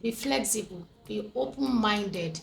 Be flexible, be open-minded,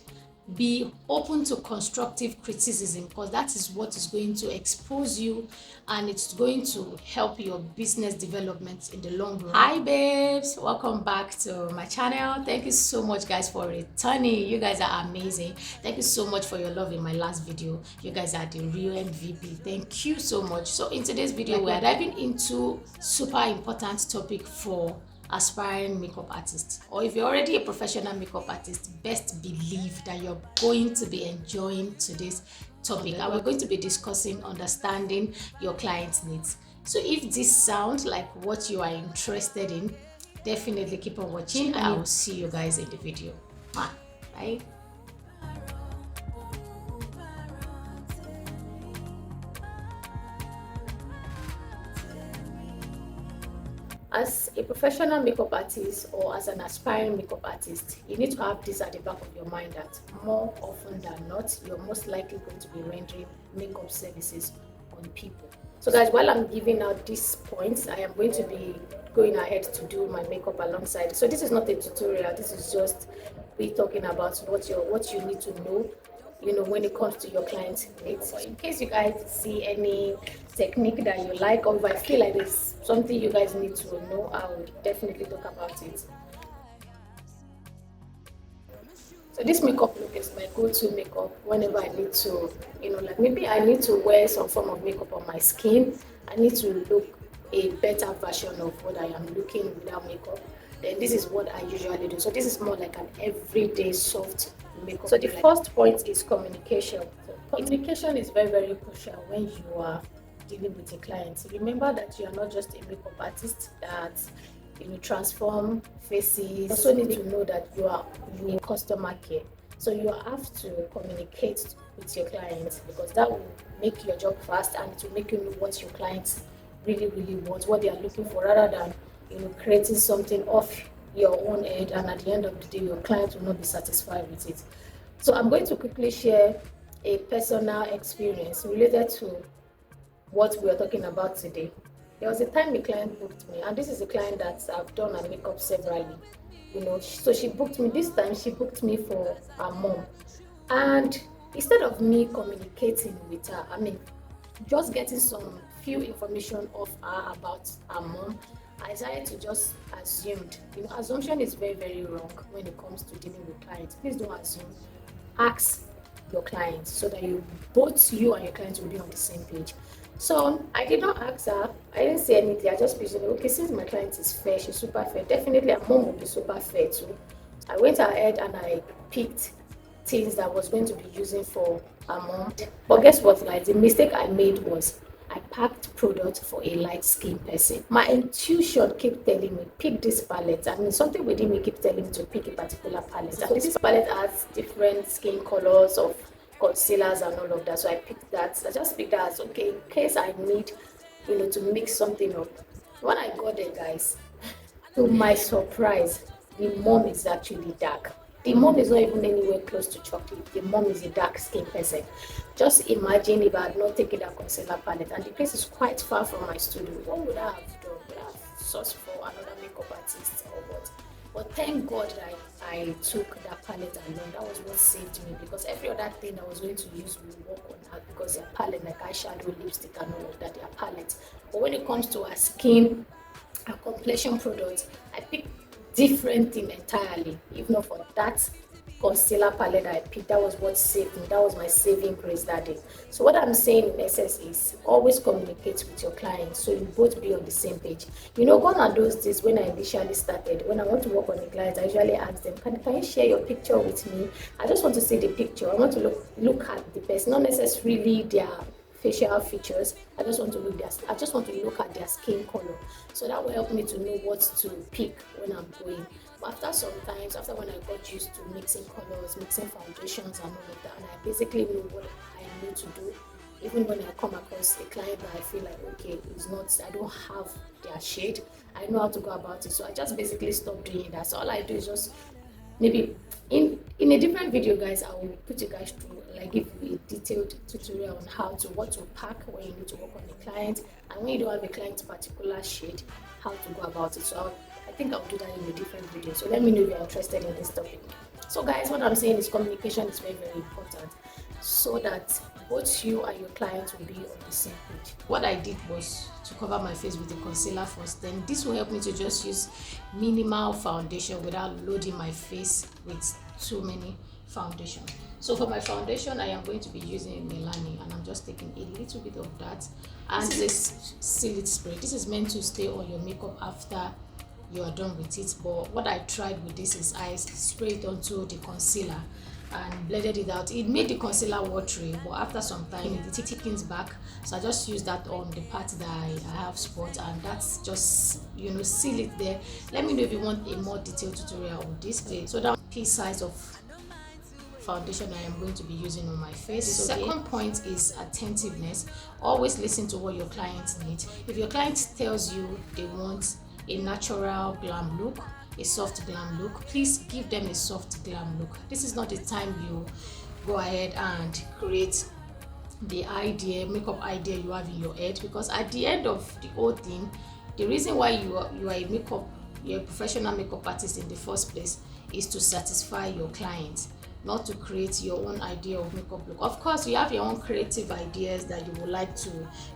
be open to constructive criticism, because that is what is going to expose you and it's going to help your business development in the long run. Hi babes, welcome back to my channel. Thank you so much guys for returning. You guys are amazing. Thank you so much for your love in my last video. You guys are the real MVP. Thank you so much. So in today's video we are diving into super important topic for aspiring makeup artist, or if you're already a professional makeup artist, best believe that you're going to be enjoying today's topic, and we're going to be discussing understanding your client's needs. So if this sounds like what you are interested in, definitely keep on watching and I will see you guys in the video. Bye. As a professional makeup artist or as an aspiring makeup artist, you need to have this at the back of your mind that more often than not, you're most likely going to be rendering makeup services on people. So guys, while I'm giving out these points, I am going to be going ahead to do my makeup alongside. So this is not a tutorial, this is just we talking about what you need to know, when it comes to your client's needs. So in case you guys see any technique that you like, or if I feel like there's something you guys need to know, I will definitely talk about it. So this makeup look is my go-to makeup whenever I need to, like maybe I need to wear some form of makeup on my skin. I need to look a better version of what I am looking without makeup. Then this is what I usually do. So this is more like an everyday soft makeup. So the first point is communication. So communication is very, very crucial when you are dealing with a client. Remember that you are not just a makeup artist that transform faces. You also need to know that you are in customer care. So you have to communicate with your clients, because that will make your job fast and it will make you know what your clients really, really want, what they are looking for, rather than creating something off your own head, and at the end of the day your client will not be satisfied with it. So I'm going to quickly share a personal experience related to what we are talking about today. There was a time a client booked me, and this is a client that I've done her makeup severally. So she booked me this time. She booked me for her mom, and instead of me communicating with her, just getting some few information of her about her mom, I decided to just assume. Assumption is very, very wrong when it comes to dealing with clients. Please don't assume. Ask your clients so that both you and your clients will be on the same page. So I did not ask her. I didn't say anything. I just presumed, okay, since my client is fair, she's super fair, definitely her mom will be super fair too. I went ahead and I picked things that I was going to be using for her mom. But guess what, guys? The mistake I made was I packed product for a light skin person. My intuition kept telling me, pick this palette. Something within me kept telling me to pick a particular palette. So this palette has different skin colors of concealers and all of that. So I picked that. I just picked that as okay, in case I need, to mix something up. When I got there, guys, to my surprise, the mom is actually dark. The mom is not even anywhere close to chocolate. The mom is a dark skinned person. Just imagine if I had not taken that concealer palette, and the place is quite far from my studio. What would I have done? Would I have sourced for another makeup artist or what? But thank God that I took that palette alone. That was what saved me, because every other thing I was going to use will work on her, because their palette, like eyeshadow, lipstick, and all of that, their palette. But when it comes to her skin, her complexion products, I picked different thing entirely. If not for that concealer palette that I picked, that was what saved me. That was my saving grace that day. So what I'm saying in essence is always communicate with your clients so you both be on the same page. Gone are those days when I initially started. When I want to work on a client, I usually ask them, can you share your picture with me? I just want to see the picture. I want to look at the person, not necessarily their facial features. I just want to look at their skin color. So that will help me to know what to pick when I'm going. But after when I got used to mixing colors, mixing foundations and all of that, and I basically know what I need to do, even when I come across a client that I feel like, okay, I don't have their shade, I know how to go about it. So I just basically stopped doing that. So all I do is just maybe in a different video, guys, I will put you guys through, like give you a detailed tutorial on what to pack when you need to work on a client, and when you don't have a client's particular shade, how to go about it. So I think I'll do that in a different video. So let me know if you're interested in this topic. So guys, what I'm saying is communication is very, very important so that both you and your client will be on the same page. What I did was to cover my face with a concealer first. Then this will help me to just use minimal foundation without loading my face with too many foundation. So for my foundation, I am going to be using Milani, and I'm just taking a little bit of that. And this Seal It spray. This is meant to stay on your makeup after you are done with it, but what I tried with this is I sprayed it onto the concealer and blended it out. It made the concealer watery, but after some time it thickens back, so I just used that on the part that I have spots, and that's just, you know, seal it there. Let me know if you want a more detailed tutorial on this. So that piece size of foundation I am going to be using on my face. The second point is attentiveness. Always listen to what your clients need. If your client tells you they want a natural glam look, a soft glam look, please give them a soft glam look. This is not the time you go ahead and create the idea, makeup idea you have in your head, because at the end of the whole thing, the reason why you're a professional makeup artist in the first place is to satisfy your clients, not to create your own idea of makeup look. Of course, you have your own creative ideas that you would like to,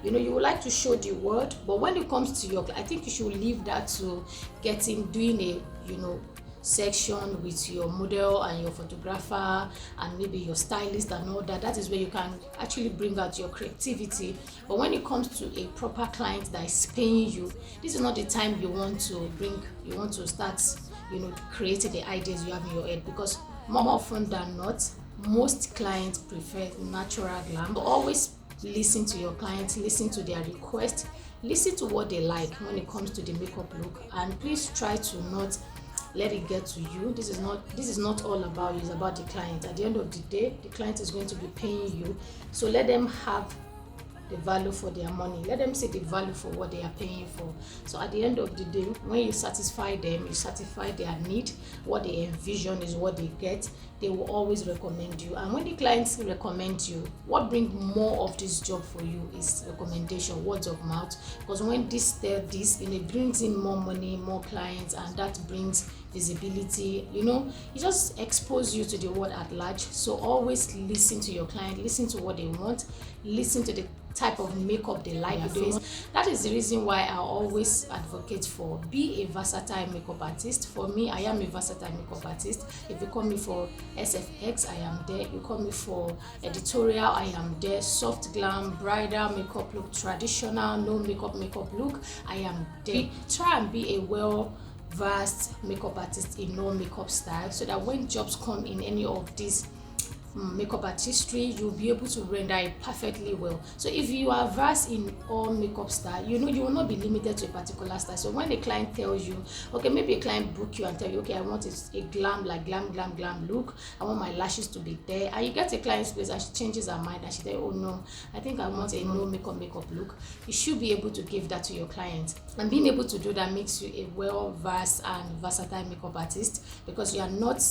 you would like to show the world, but when it comes to your, I think you should leave that to doing a, section with your model and your photographer and maybe your stylist and all that. That is where you can actually bring out your creativity. But when it comes to a proper client that is paying you, this is not the time you want to start, creating the ideas you have in your head, because more often than not, most clients prefer natural glam. So always listen to your clients, listen to their requests, listen to what they like when it comes to the makeup look, and please try to not let it get to you. This is not all about you, it's about the client. At the end of the day, the client is going to be paying you, so let them have the value for their money. Let them see the value for what they are paying for. So at the end of the day, when you satisfy them, you satisfy their need, what they envision is what they get, they will always recommend you. And when the clients recommend you, what brings more of this job for you is recommendation, words of mouth. Because when it brings in more money, more clients, and that brings visibility, it just exposes you to the world at large. So always listen to your client, listen to what they want, listen to the type of makeup they like. That is the reason why I always advocate for be a versatile makeup artist. For me, I am a versatile makeup artist. If you call me for SFX, I am there. You call me for editorial, I am there. Soft glam, bridal makeup look, traditional no makeup look, I am there. Try and be a well-versed makeup artist in no makeup style, so that when jobs come in any of these makeup artistry, you'll be able to render it perfectly well. So if you are versed in all makeup style, you will not be limited to a particular style. So when the client tells you, okay, maybe a client book you and tell you, okay, I want a glam look, I want my lashes to be there, and you get a client's place and she changes her mind and she says, oh no, I think I want a no makeup look, you should be able to give that to your client. And being able to do that makes you a well-versed and versatile makeup artist, because you are not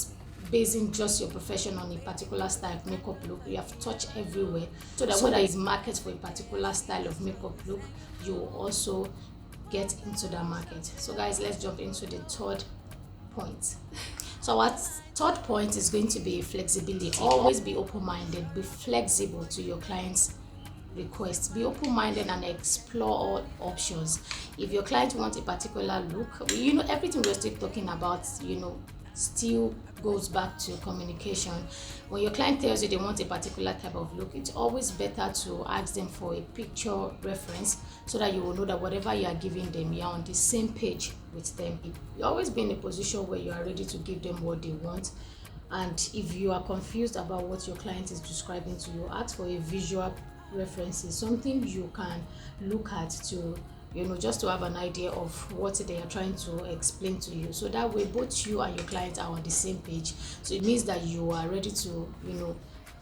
basing just your profession on a particular style of makeup look. You have touched everywhere, so that when there is market for a particular style of makeup look, you will also get into that market. So guys, let's jump into the third point. So our third point is going to be flexibility. Always be open-minded, be flexible to your clients' requests. Be open-minded and explore all options. If your client wants a particular look, everything we're still talking about, still goes back to communication. When your client tells you they want a particular type of look, it's always better to ask them for a picture reference, so that you will know that whatever you are giving them, you are on the same page with them. You always be in a position where you are ready to give them what they want. And if you are confused about what your client is describing to you, ask for a visual reference, something you can look at to just to have an idea of what they are trying to explain to you. So that way both you and your client are on the same page. So it means that you are ready to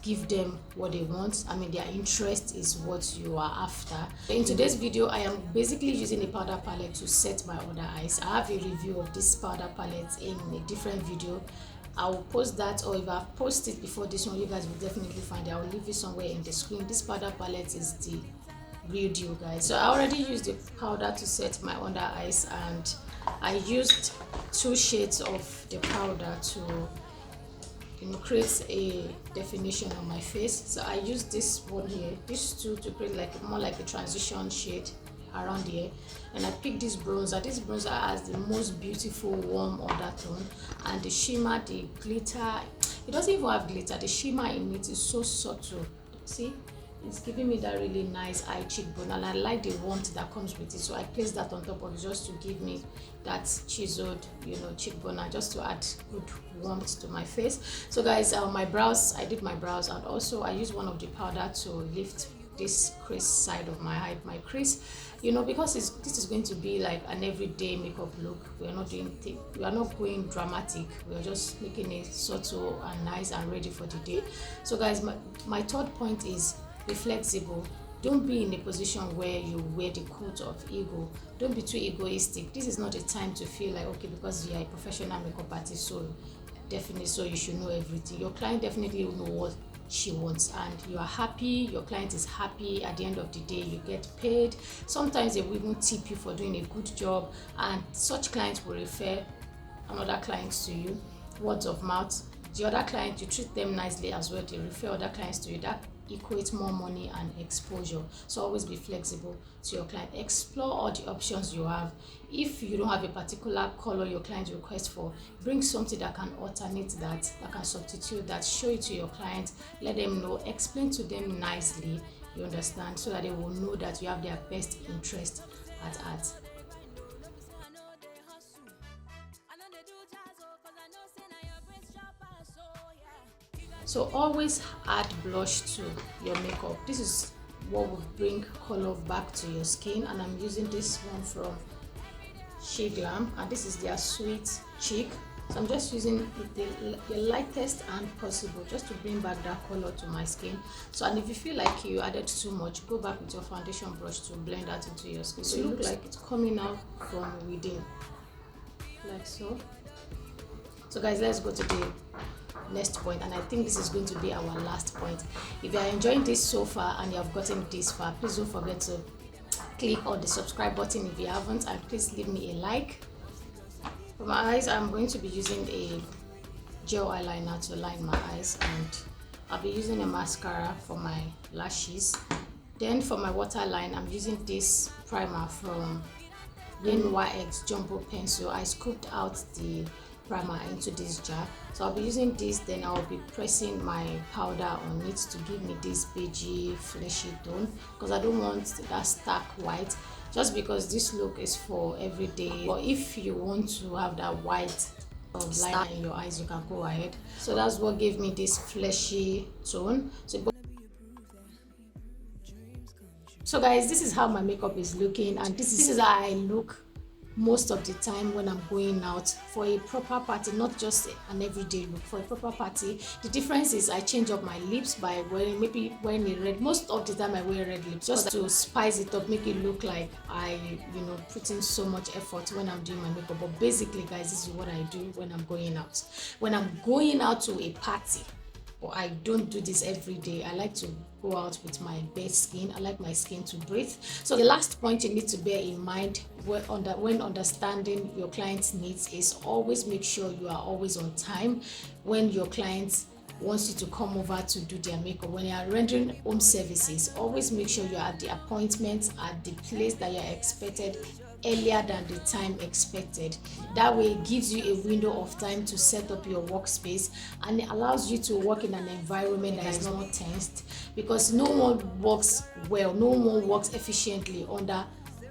give them what they want. Their interest is what you are after. In today's video, I am basically using a powder palette to set my under eyes. I have a review of this powder palette in a different video. I will post that, or if I've posted it before this one, you guys will definitely find it. I will leave it somewhere in the screen. This powder palette is the real deal, guys. So I already used the powder to set my under eyes, and I used 2 shades of the powder to create a definition on my face. So I used this one here, these two, to create like more like a transition shade around here. And I picked this bronzer. This bronzer has the most beautiful warm undertone, and the shimmer, the glitter, it doesn't even have glitter, the shimmer in it is so subtle. See, it's giving me that really nice eye cheekbone, and I like the warmth that comes with it, so I placed that on top of it just to give me that chiseled cheekbone, and just to add good warmth to my face. So guys, my brows, I did my brows, and also I used one of the powder to lift this crease side of my eye, my crease, because this is going to be like an everyday makeup look. We are not going dramatic, we are just making it subtle and nice and ready for the day. So guys, my third point is be flexible. Don't be in a position where you wear the coat of ego. Don't be too egoistic. This is not a time to feel like, okay, because you are a professional makeup artist, so you should know everything. Your client definitely will know what she wants, and you are happy, your client is happy. At the end of the day, you get paid. Sometimes they will even tip you for doing a good job, and such clients will refer another clients to you. Words of mouth. The other client, you treat them nicely as well, they refer other clients to you. That equates more money and exposure. So always be flexible to your client. Explore all the options you have. If you don't have a particular color your client requests for, bring something that can alternate that can substitute that. Show it to your client, let them know, explain to them nicely, you understand, so that they will know that you have their best interest at heart. So always add blush to your makeup. This is what will bring color back to your skin, and I'm using this one from Shea Glam, and this is their Sweet Cheek. So I'm just using the lightest and possible, just to bring back that color to my skin. So, and if you feel like you added too much, go back with your foundation brush to blend that into your skin, so it looks like it's coming out from within, like so. So guys, let's go to the next point, and I think this is going to be our last point. If you are enjoying this so far and you have gotten this far, please don't forget to click on the subscribe button if you haven't, and please leave me a like. For my eyes, I'm going to be using a gel eyeliner to line my eyes, and I'll be using a mascara for my lashes. Then for my waterline, I'm using this primer from NYX Jumbo Pencil. I scooped out the primer into this jar, so I'll be using this. Then I'll be pressing my powder on it to give me this beigey fleshy tone, because I don't want that stark white, just because this look is for every day. But if you want to have that white liner in your eyes, you can go ahead. So that's what gave me this fleshy tone. So guys, this is how my makeup is looking, and this is how I look most of the time when I'm going out for a proper party, not just an everyday look. For a proper party, the difference is I change up my lips by wearing a red. Most of the time I wear red lips just to spice it up, make it look like I put in so much effort when I'm doing my makeup. But basically guys, this is what I do when I'm going out. When I'm going out to a party, but I don't do this every day. I like to go out with my bare skin. I like my skin to breathe. So the last point you need to bear in mind when understanding your client's needs is always make sure you are always on time. When your client wants you to come over to do their makeup, when you are rendering home services, always make sure you are at the appointment at the place that you are expected earlier than the time expected. That way it gives you a window of time to set up your workspace, and it allows you to work in an environment that is not tensed, because no one works well, no one works efficiently under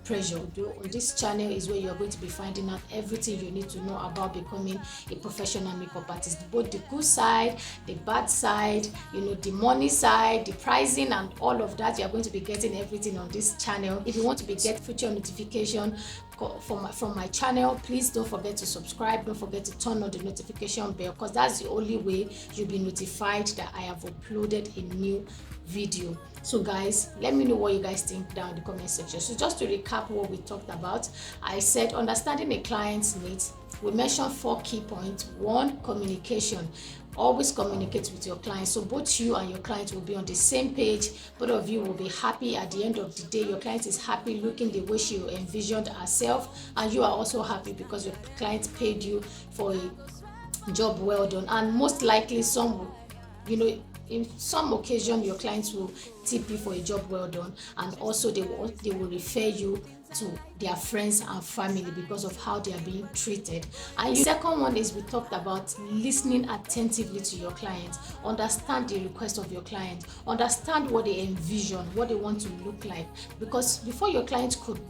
pressure. On this channel is where you're going to be finding out everything you need to know about becoming a professional makeup artist, both the good side, the bad side, the money side, the pricing, and all of that. You're going to be getting everything on this channel. If you want to get future notification from my channel, please don't forget to subscribe. Don't forget to turn on the notification bell, because that's the only way you'll be notified that I have uploaded a new video. So guys, let me know what you guys think down in the comment section. So just to recap what we talked about, I said understanding a client's needs We mentioned 4 key points. 1, communication. Always communicate with your client, so both you and your client will be on the same page. Both of you will be happy. At the end of the day, your client is happy looking the way she envisioned herself, and you are also happy because your client paid you for a job well done. And most likely some will, in some occasion your clients will tip you for a job well done, and also they will refer you to their friends and family because of how they are being treated. And the second one is, we talked about listening attentively to your client. Understand the request of your client, understand what they envision, what they want to look like, because before your client could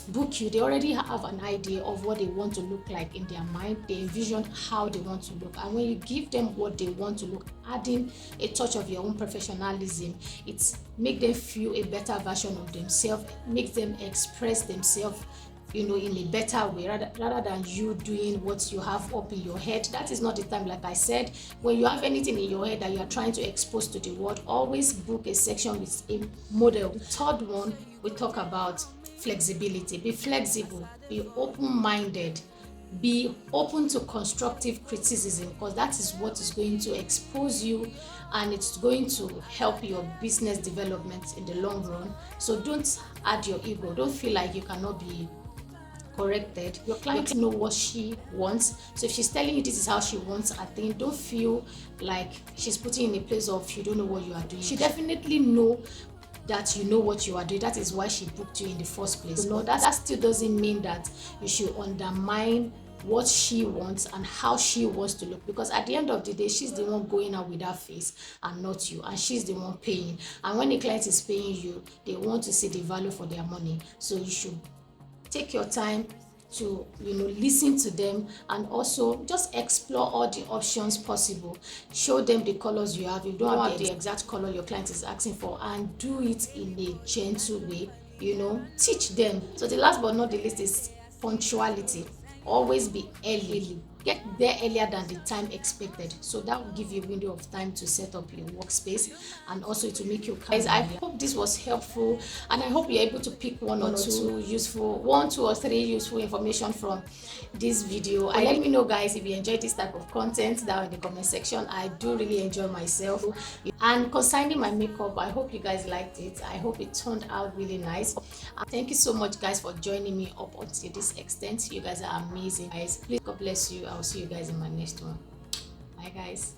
book you, they already have an idea of what they want to look like in their mind. They envision how they want to look, and when you give them what they want to look, adding a touch of your own professionalism, it's make them feel a better version of themselves, makes them express themselves in a better way, rather than you doing what you have up in your head. That is not the time. Like I said, when you have anything in your head that you are trying to expose to the world, always book a section with a model. The third one, we talk about flexibility. Be flexible, be open-minded, be open to constructive criticism, because that is what is going to expose you, and it's going to help your business development in the long run. So don't add your ego. Don't feel like you cannot be corrected. Your client know what she wants, so if she's telling you this is how she wants a thing, don't feel like she's putting in a place of you don't know what you are doing. She definitely know that you know what you are doing. That is why she booked you in the first place. No, that still doesn't mean that you should undermine what she wants and how she wants to look, because at the end of the day, she's the one going out with her face and not you, and she's the one paying. And when the client is paying you, they want to see the value for their money. So you should take your time to listen to them, and also just explore all the options possible. Show them the colors you have. You don't have the exact color your client is asking for, and do it in a gentle way. Teach them. So the last but not the least is punctuality. Always be early. Get there earlier than the time expected, so that will give you a window of time to set up your workspace, and also to make you guys. I hope this was helpful, and I hope you're able to pick one or two or three useful information from this video. And let me know, guys, if you enjoyed this type of content down in the comment section. I do really enjoy myself. And concerning my makeup, I hope you guys liked it. I hope it turned out really nice. Thank you so much, guys, for joining me up until this extent. You guys are amazing, guys. Please, God bless you. I'll see you guys in my next one. Bye, guys.